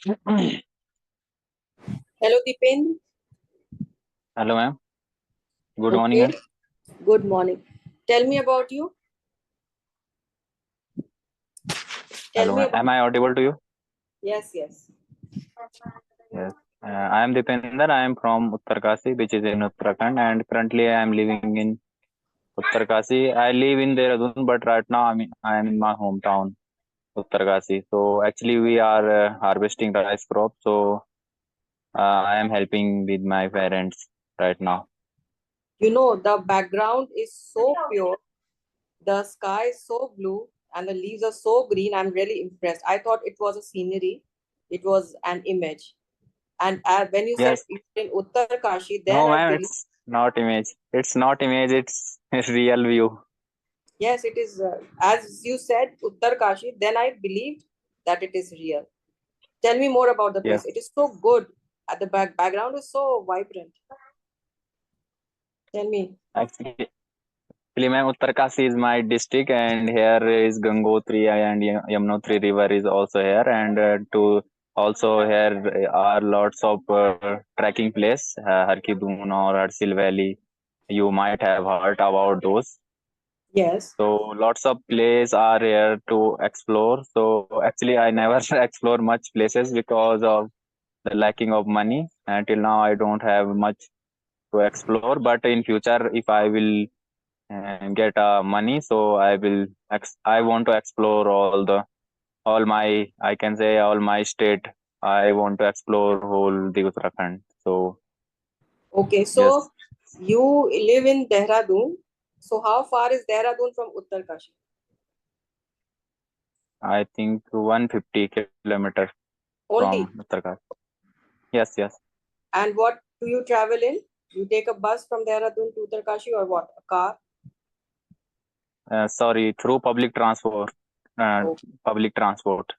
Hello, Deepen. Hello, ma'am. Good morning, Okay, ma'am. good morning. Tell me about you. Tell Hello, me ma'am. about. Am I audible to you? Yes, yes. Yes. I am Dipender. I am from Uttarkasi, which is in Uttarakhand, and currently I am living in Uttarkasi. I live in Dehradun, but right now I am in my hometown, Uttarkasi. So actually, we are harvesting rice crop. So I am helping with my parents right now. You know, the background is so pure, the sky is so blue, and the leaves are so green. I'm really impressed. I thought it was a scenery, it was an image. And when you said Yes. it's in Uttar Kashi, then No, I ma'am. believe, It's not image. It's not image. It's real view. yes, it is. As you said, Uttar Kashi, then I believed that it is real. Tell me more about the place. Yes. It is so good. At the background is so vibrant. Tell me. Actually, ma'am, Uttarkasi is my district, and here is Gangotri and Yamunotri River is also here, and to also here are lots of trekking place, Harkidun or Harsil Valley. You might have heard about those. Yes. So lots of places are here to explore. So actually, I never explore much places because of the lacking of money. Until now, I don't have much to explore. But in future, if I will and get money, so I want to explore all my, I can say, all my state. I want to explore whole the Uttarakhand. So Okay, yes, so you live in Dehradun. So how far is Dehradun from Uttarkashi? I think 150 kilometers from Only. Uttarakhand. Yes. And what do you travel in? You take a bus from Dehradun to Uttarkashi or what? A car? Sorry, through uh, Oh. public transport.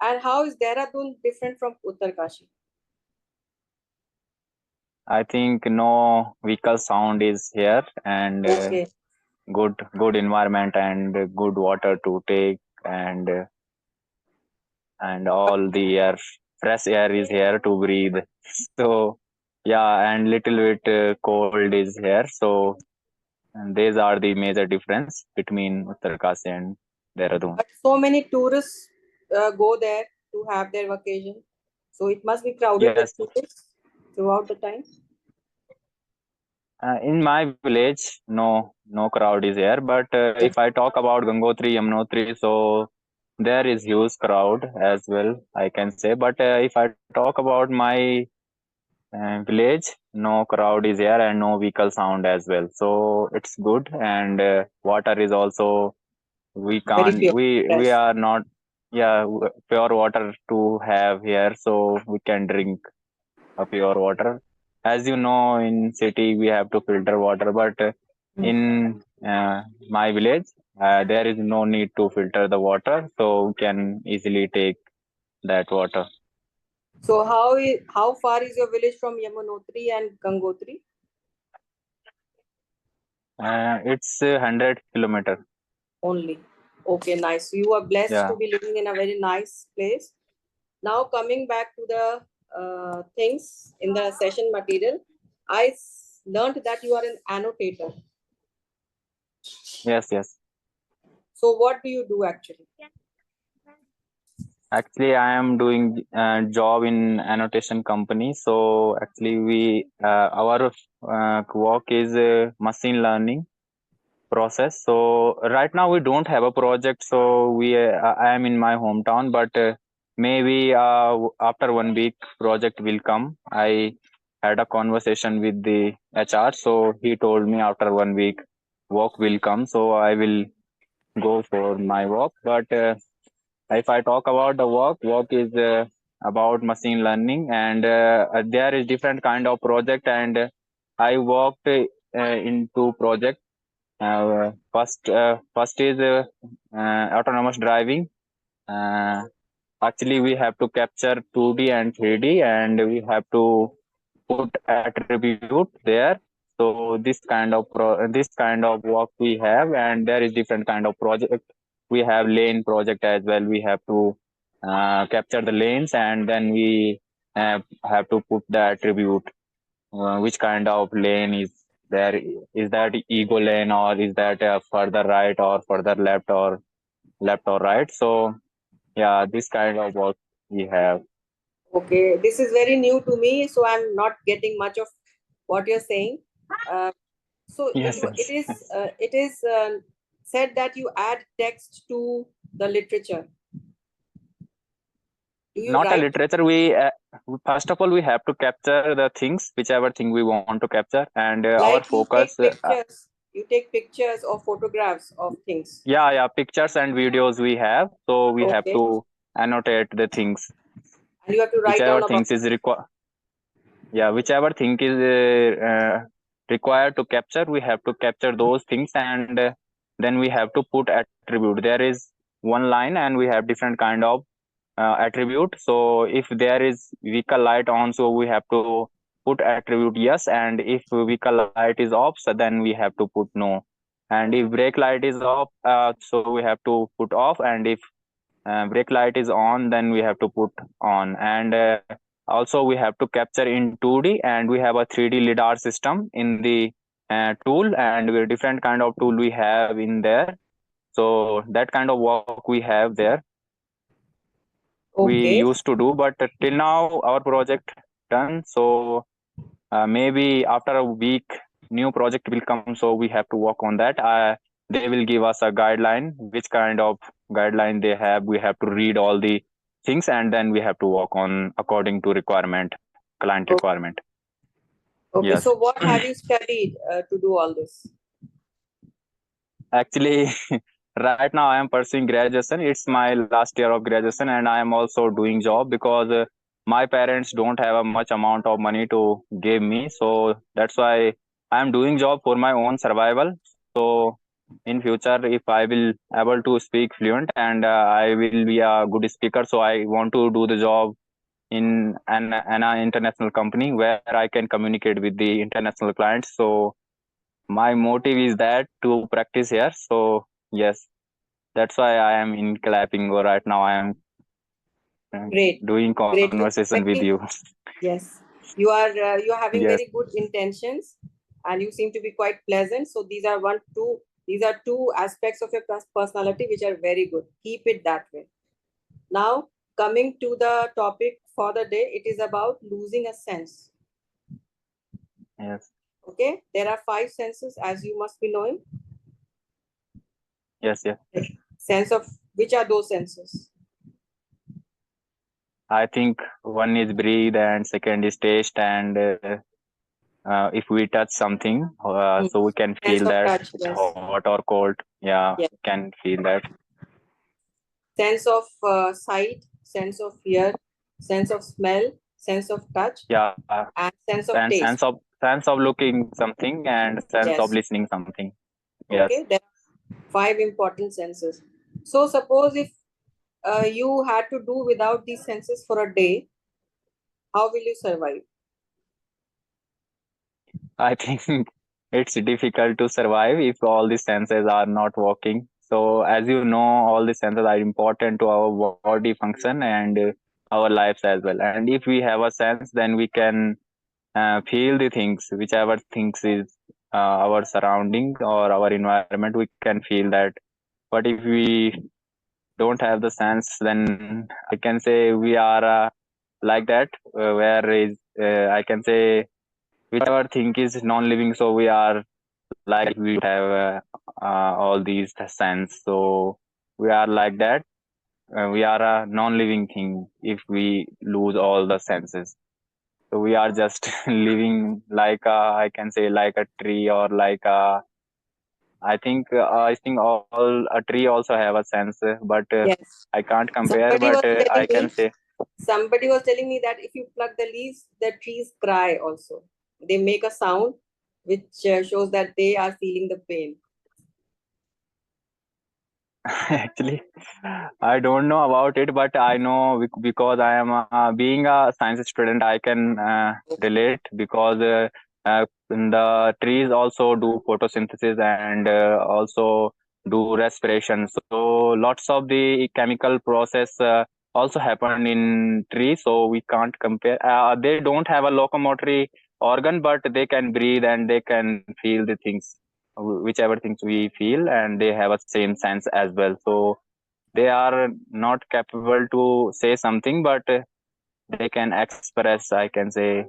And how is Dehradun different from Uttarkashi? I think no vehicle sound is here, and Okay. good environment and good water to take, and But, all the air, fresh air is here to breathe. So yeah, and little bit cold is here. So and these are the major difference between Uttarkasi and Dehradun. but so many tourists go there to have their vacation. So it must be crowded with Yes, tourists throughout the time. in my village, no crowd is here. But if I talk about Gangotri, Yamunotri, so there is huge crowd as well, I can say. But if I talk about my village, no crowd is here and no vehicle sound as well. So it's good, and water is also, we Very can't, pure, we fresh. are not, yeah, pure water to have here, so we can drink a pure water. As you know, in city we have to filter water, but in my village, there is no need to filter the water, so we can easily take that water. So how far is your village from Yamunotri and Gangotri? It's 100 kilometer. Only. Okay, nice. So you are blessed Yeah. to be living in a very nice place. Now coming back to the things in the session material, learned that you are an annotator. Yes. So what do you do actually? Actually, I am doing job in annotation company. So actually, our work is machine learning process. So right now we don't have a project. So I am in my hometown, but maybe after 1 week project will come. I had a conversation with the HR. So he told me after 1 week work will come. So I will go for my work. But if I talk about the work is about machine learning, and there is different kind of project, and I worked in two projects. First is autonomous driving. Uh, Actually, we have to capture 2D and 3D, and we have to put attribute there. So this kind of work we have, and there is different kind of project. We have lane project as well. We have to capture the lanes, and then we have to put the attribute. Which kind of lane is there? Is that ego lane, or is that further right or further left or right? So yeah, this kind of work we have. Okay, this is very new to me, so I'm not getting much of what you're saying. Uh, so Yes, yes. it is said that you add text to the literature. Do you Not a write literature. We first of all we have to capture the things, whichever thing we want to capture, and our like you focus. take pictures? You take pictures or photographs of things. Yeah, pictures and videos we have. So we have Okay, to annotate the things, and you have to write whichever down about. things is required. Yeah, whichever thing is required to capture, we have to capture those things, and then we have to put attribute. There is one line, and we have different kind of attribute. So if there is vehicle light on, so we have to put attribute yes, and if vehicle light is off, so then we have to put no. And if brake light is off, so we have to put off, and if brake light is on, then we have to put on. And also we have to capture in 2D, and we have a 3D lidar system in the tool, and different kind of tool we have in there. So that kind of work we have there, we Okay, used to do, but till now our project done. So maybe after a week new project will come, so we have to work on that. They will give us a guideline, which kind of guideline they have. We have to read all the things, and then we have to work on according to client okay, requirement. okay. Yes. So what have you studied to do all this? Actually, right now I am pursuing graduation. It's my last year of graduation, and I am also doing job because my parents don't have a much amount of money to give me. So that's why I am doing job for my own survival. So in future, if I will able to speak fluent, and I will be a good speaker, so I want to do the job in an international company where I can communicate with the international clients. So my motive is that to practice here. So yes, that's why I am in clapping, or right now I am Great, doing great. You conversation with very, you. yes, you are having Yes, very good intentions, and you seem to be quite pleasant. So these are two aspects of your personality which are very good. Keep it that way. Now, coming to the topic for the day, it is about losing a sense. yes, Okay, there are five senses, as you must be knowing. yes. Sense of which are those senses? I think one is breathe, and second is taste, and if we touch something, Hmm. so we can Sense feel of that touch, it's yes. hot or cold. Yeah, Yes. can feel that. Sense of sight, sense of hear, sense of smell, sense of touch, Yeah, and sense of and taste. sense of looking something, and sense of Yes. listening something. Yes. Okay, there are five important senses. So suppose if you had to do without these senses for a day, how will you survive? I think it's difficult to survive if all the senses are not working. So, as you know, all the senses are important to our body function and our lives as well. And if we have a sense, then we can feel the things, whichever things is our surrounding or our environment, we can feel that. But if we don't have the sense, then I can say we are like that, where is I can say whichever thing is non-living, so we are like we have all these sense, so we are like that. We are a non-living thing if we lose all the senses, so we are just living like I can say like a tree, or like a I think all a tree also have a sense, but Yes. I can't compare, Somebody but was telling I can me, say somebody was telling me that if you pluck the leaves, the trees cry also. They make a sound which shows that they are feeling the pain. actually, I don't know about it, but I know because I am being a science student, I can relate because the trees also do photosynthesis, and also do respiration. So lots of the chemical process also happened in tree, so we can't compare. They don't have a locomotory organ, but they can breathe and they can feel the things, whichever things we feel, and they have a same sense as well. So they are not capable to say something, but they can express, I can say,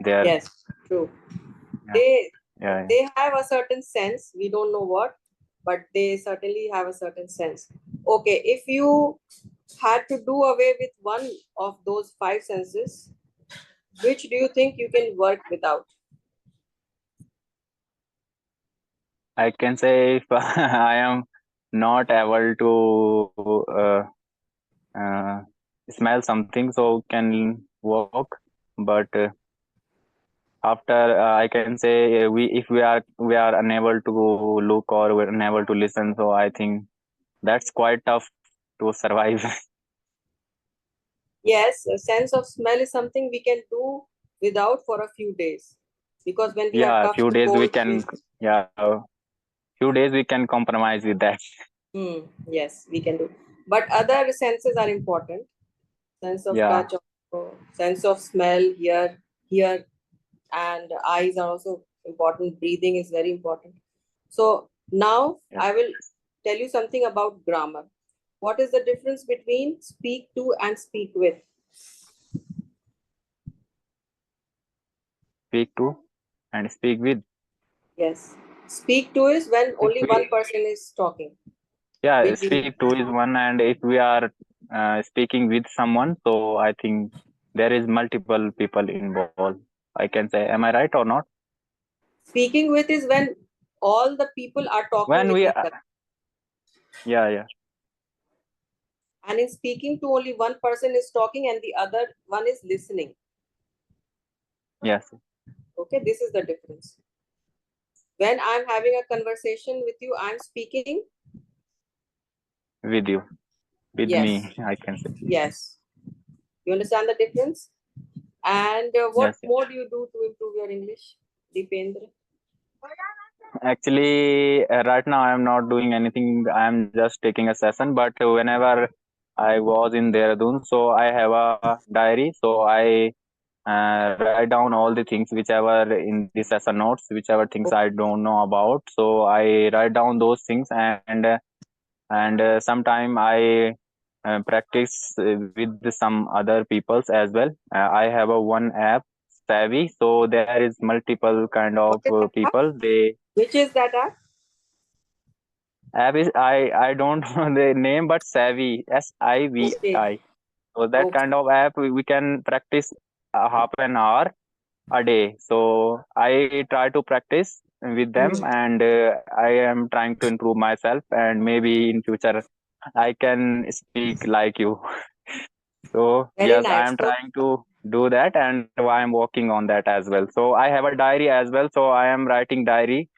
their Yes, true. yeah, They yeah. they have a certain sense. We don't know what, but they certainly have a certain sense. Okay, if you had to do away with one of those five senses, which do you think you can work without? I can say if I am not able to uh, smell something, so can walk, but after I can say we if we are unable to look or we're unable to listen, so I think that's quite tough to survive. Yes, a sense of smell is something we can do without for a few days. Because when we have Yeah, a touched few the days we cold, can, yeah, few days we can compromise with that. yes, we can do. But other senses are important. Sense of Yeah, touch, sense of smell, hear, and eyes are also important. Breathing is very important. So now yeah. I will tell you something about grammar. What is the difference between speak to and speak with? Speak to and speak with. Yes. Speak to is when If only one we, person is talking. yeah, Which is, speak to is one, and if we are speaking with someone, so I think there is multiple people involved. I can say, am I right or not? speaking with is when all the people are talking When with we, each other. yeah, yeah, And in speaking to, only one person is talking and the other one is listening. yes, Okay, this is the difference. When I'm having a conversation with you, I'm speaking. with you, with Yes, me, I can say, yes. You understand the difference? And what yes, yes. more do you do to improve your English, Deependra? Actually, right now I am not doing anything. I am just taking a session. But whenever I was in Dehradun, so I have a diary. So I write down all the things whichever in the session notes, whichever things I don't know about. So I write down those things, and sometime I practice with some other peoples as well. I have a one app, Savvy. So there is multiple kind What of is that app? people. They Which is that app? app is I don't know the name, but Savvy, Okay, SIVI. So that okay. kind of app we can practice half an hour a day. So I try to practice with them, and I am trying to improve myself, and maybe in future I can speak like you. So Very yes, I nice. am So, trying to do that, and I am working on that as well. So I have a diary as well. So I am writing diary,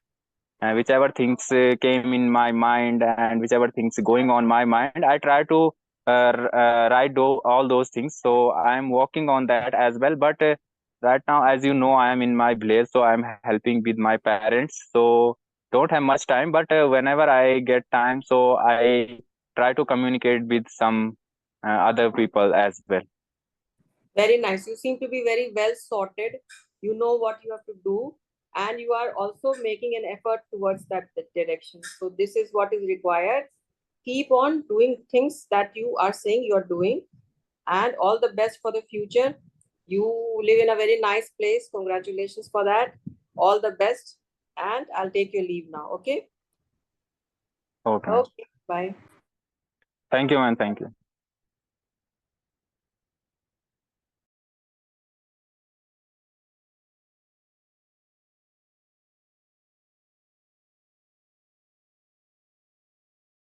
whichever things came in my mind and whichever things going on my mind, I try to write all those things. So I am working on that as well. But right now, as you know, I am in my village, so I am helping with my parents. So don't have much time, but whenever I get time, so I try to communicate with some other people as well. very nice. You seem to be very well sorted. You know what you have to do, and you are also making an effort towards that direction. So, this is what is required. Keep on doing things that you are saying you are doing, and all the best for the future. You live in a very nice place. Congratulations for that. All the best, and I'll take your leave now. Okay. Okay, man. Okay. Bye. Thank you, man. Thank you.